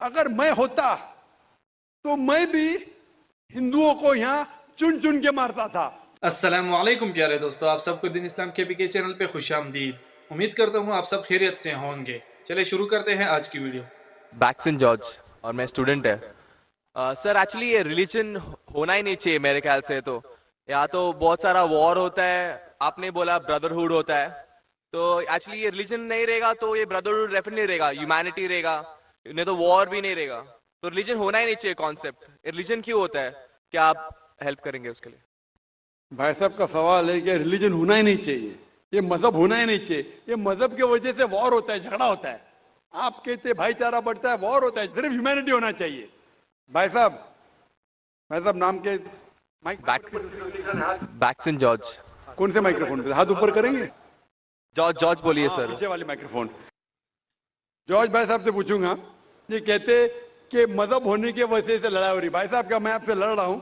اگر میں ہوتا تو میں بھی ہندوؤں کو یہاں چن چن کے مارتا تھا۔ السلام علیکم پیارے دوستو، آپ سب کو دین اسلام کے پی کے چینل پہ خوش آمدید۔ امید کرتا ہوں آپ سب خیریت سے ہوں گے۔ چلے شروع کرتے ہیں آج کی ویڈیو۔ بیکسن جارج اور میں اسٹوڈنٹ ہے۔ سر ایکچولی یہ ریلیجن ہونا ہی نہیں چاہیے میرے خیال سے، تو یا تو بہت سارا وار ہوتا ہے، آپ نے بولا بردرہوڈ ہوتا ہے، تو ایکچولی یہ ریلیجن نہیں رہے گا تو یہ بردرہوڈ ڈیفینیٹلی نہیں رہے گا، ہیومینٹی رہے گا، نہیں تو وار بھی نہیں رہے گا۔ تو ریلیجن ہونا ہی نہیں چاہیے کانسیپٹ۔ ریلیجن کیوں ہوتا ہے؟ کیا آپ ہیلپ کریں گے اس کے لیے؟ بھائی صاحب کا سوال ہے کہ ریلیجن ہونا ہی نہیں چاہیے، یہ مذہب ہونا ہی نہیں چاہیے، یہ مذہب کی وجہ سے وار ہوتا ہے، جھگڑا ہوتا ہے۔ آپ کہتے ہیں بھائی چارہ بڑھتا ہے، وار ہوتا ہے، صرف ہیومینٹی ہونا چاہیے۔ بھائی صاحب نام کے بیکسن جارج۔ کون سے مائکرو فون پہ ہاتھ اوپر کریں گے؟ جارج بولیے سر۔ پیچھے والے مائکرو فون۔ جارج بھائی صاحب سے پوچھوں گا، یہ کہتے کہ مذہب ہونے کی وجہ سے لڑائی ہو رہی۔ بھائی صاحب کیا میں آپ سے لڑ رہا ہوں؟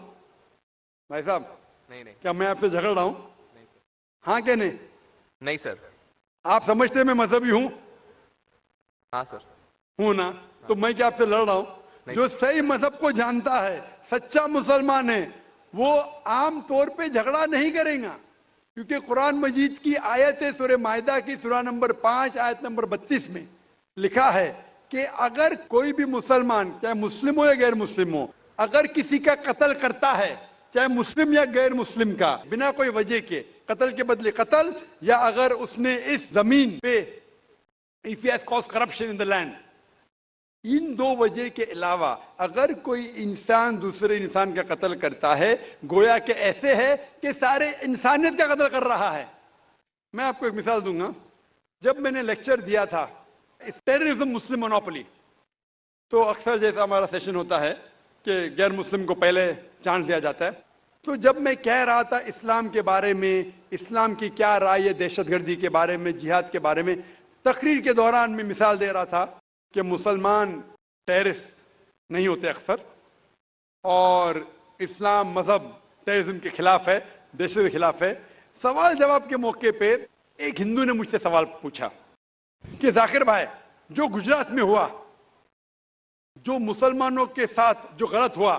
بھائی صاحب نہیں نہیں کیا میں آپ سے جھگڑ رہا ہوں؟ ہاں کہ نہیں؟ نہیں سر۔ آپ سمجھتے ہیں میں مذہبی ہوں؟ ہاں سر۔ ہوں نا؟ تو میں کیا آپ سے لڑ رہا ہوں؟ جو صحیح مذہب کو جانتا ہے، سچا مسلمان ہے، وہ عام طور پہ جھگڑا نہیں کرے گا، کیونکہ قرآن مجید کی آیت ہے، سورہ مائدہ کی سورہ نمبر 5 آیت نمبر 32 میں لکھا ہے کہ اگر کوئی بھی مسلمان، چاہے مسلم ہو یا غیر مسلم ہو، اگر کسی کا قتل کرتا ہے، چاہے مسلم یا غیر مسلم کا، بنا کوئی وجہ کے، قتل کے بدلے قتل، یا اگر اس نے اس زمین پہ if he has caused corruption in the land، ان دو وجہ کے علاوہ اگر کوئی انسان دوسرے انسان کا قتل کرتا ہے، گویا کہ ایسے ہے کہ سارے انسانیت کا قتل کر رہا ہے۔ میں آپ کو ایک مثال دوں گا۔ جب میں نے لیکچر دیا تھا ٹیررزم مسلم مونوپولی، تو اکثر جیسا ہمارا سیشن ہوتا ہے کہ غیر مسلم کو پہلے چانس دیا جاتا ہے، تو جب میں کہہ رہا تھا اسلام کے بارے میں، اسلام کی کیا رائے ہے دہشت گردی کے بارے میں، جہاد کے بارے میں، تقریر کے دوران میں مثال دے رہا تھا کہ مسلمان ٹیررسٹ نہیں ہوتے اکثر، اور اسلام مذہب ٹیررزم کے خلاف ہے، دہشت کے خلاف ہے۔ سوال جواب کے موقع پہ ایک ہندو نے مجھ سے سوال پوچھا کہ ذاکر بھائی، جو گجرات میں ہوا، جو مسلمانوں کے ساتھ جو غلط ہوا،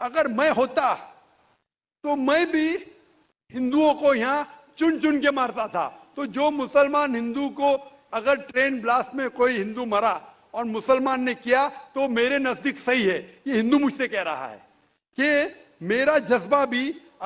اگر میں ہوتا تو میں بھی ہندوؤں کو یہاں چن چن کے مارتا تھا۔ تو جو مسلمان ہندو کو، اگر ٹرین بلاسٹ میں کوئی ہندو مرا اور مسلمان نے کیا تو میرے نزدیک صحیح ہے۔ یہ ہندو مجھ سے کہہ رہا ہے کہ میرا جذبہ بھی،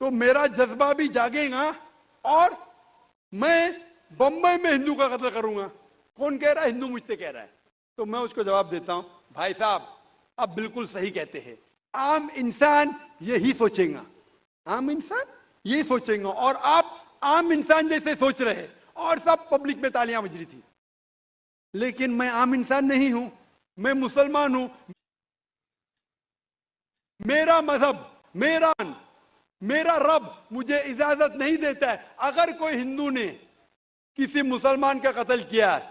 تو میرا جذبہ بھی جاگے گا، اور میں بمبئی میں ہندو کا قتل کروں گا۔ کون کہہ رہا ہے؟ ہندو مجھ سے کہہ رہا ہے۔ تو میں اس کو جواب دیتا ہوں، بھائی صاحب آپ بالکل صحیح کہتے ہیں، عام انسان یہی سوچیں گا، عام انسان یہی سوچیں گا، اور آپ عام انسان جیسے سوچ رہے، اور سب پبلک میں تالیاں بج رہی تھی، لیکن میں عام انسان نہیں ہوں، میں مسلمان ہوں۔ میرا مذہب، میرا رب مجھے اجازت نہیں دیتا ہے اگر کوئی ہندو نے کسی مسلمان کا قتل کیا ہے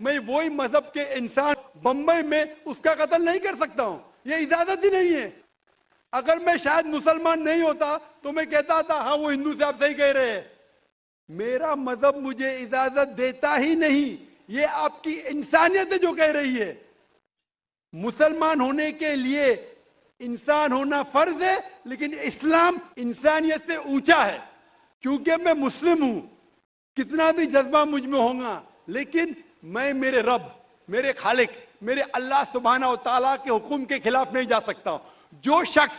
میں وہی مذہب کے انسان بمبئی میں اس کا قتل نہیں کر سکتا ہوں، یہ اجازت ہی نہیں ہے۔ اگر میں شاید مسلمان نہیں ہوتا تو میں کہتا تھا ہاں وہ ہندو سے آپ صحیح کہہ رہے ہیں۔ میرا مذہب مجھے اجازت دیتا ہی نہیں، یہ آپ کی انسانیت ہے جو کہہ رہی ہے۔ مسلمان ہونے کے لیے انسان ہونا فرض ہے، لیکن اسلام انسانیت سے اونچا ہے۔ کیونکہ میں مسلم ہوں، کتنا بھی جذبہ مجھ میں ہوگا، لیکن میں میرے رب، میرے خالق، میرے اللہ سبحانہ و تعالیٰ کے حکم کے خلاف نہیں جا سکتا ہوں۔ جو شخص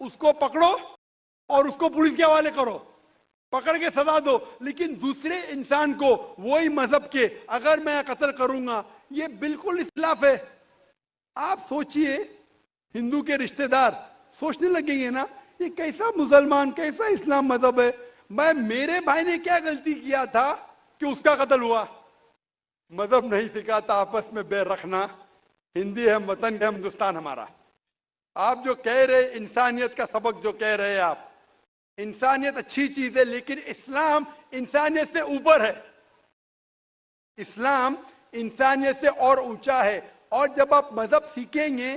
اس کو پکڑو اور اس کو پولیس کے حوالے کرو، پکڑ کے سزا دو، لیکن دوسرے انسان کو وہی مذہب کے اگر میں قتل کروں گا، یہ بالکل خلاف ہے۔ آپ سوچئے، ہندو کے رشتہ دار سوچنے لگیں گے نا، یہ کیسا مسلمان، کیسا اسلام مذہب ہے؟ میرے بھائی نے کیا غلطی کیا تھا کہ اس کا قتل ہوا؟ مذہب نہیں سکھاتا آپس میں بیر رکھنا، ہندی ہے وطن ہے ہندوستان ہمارا۔ آپ جو کہہ رہے انسانیت کا سبق جو کہہ رہے آپ، انسانیت اچھی چیز ہے، لیکن اسلام انسانیت سے اوپر ہے، اسلام انسانیت سے اور اونچا ہے۔ اور جب آپ مذہب سیکھیں گے